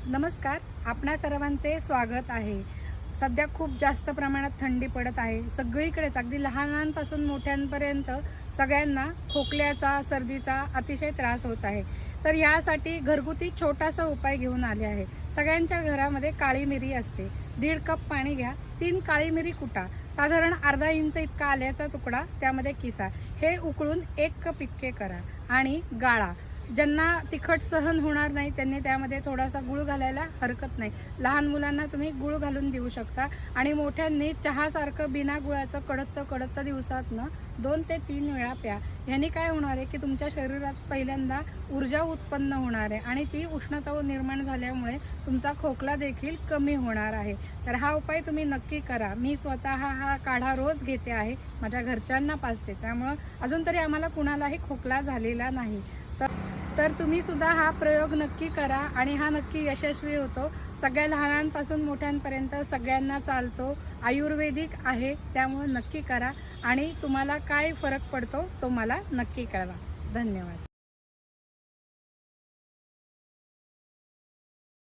नमस्कार, आपणा सर्वांचे स्वागत आहे। सध्या खूप जास्त प्रमाणात थंडी पडत आहे। सगळीकडेच अगदी लहानांपासून मोठ्यांपर्यंत सगळ्यांना खोकल्याचा, सर्दीचा अतिशय त्रास होत आहे। तर यासाठी घरगुती छोटासा उपाय घेऊन आले आहे। सगळ्यांच्या घरामध्ये काळी मिरी असते। 1.5 कप पाणी घ्या, 3 काळी मिरी कुटा, साधारण अर्धा इंच इतका आल्याचा तुकडा त्यामध्ये किसा। हे उकळून 1 कप इतके करा आणि गाळा। ज्यांना तिखट सहन होणार नाही त्यांनी त्यामध्ये थोडासा गूळ घालायला हरकत नाही। लहान मुलांना तुम्ही गूळ घालून देऊ शकता आणि मोठ्यांनी चहासारखं बिना गुळाचं कडत दिवसातनं 2 ते 3 वेळा प्या। याने काय होणार आहे की तुमच्या शरीरात पहिल्यांदा ऊर्जा उत्पन्न होणार आहे आणि ती उष्णता निर्माण झाल्यामुळे तुमचा खोकला देखील कमी होणार आहे। तर हा उपाय तुम्ही नक्की करा। मी स्वतः हा काढा रोज घेते आहे, माझ्या घरच्यांना पाजते, त्यामुळे अजून तरी आम्हाला कुणालाही खोकला झालेला नाही। तर तुम्ही सुद्धा हा प्रयोग नक्की करा आणि हा नक्की यशस्वी होतो। सगळ्या लहानांपासून मोठ्यांपर्यंत सगळ्यांना चालतो, आयुर्वेदिक आहे, त्यामुळे नक्की करा आणि तुम्हाला काय फरक पडतो तो मला नक्की कळवा। धन्यवाद।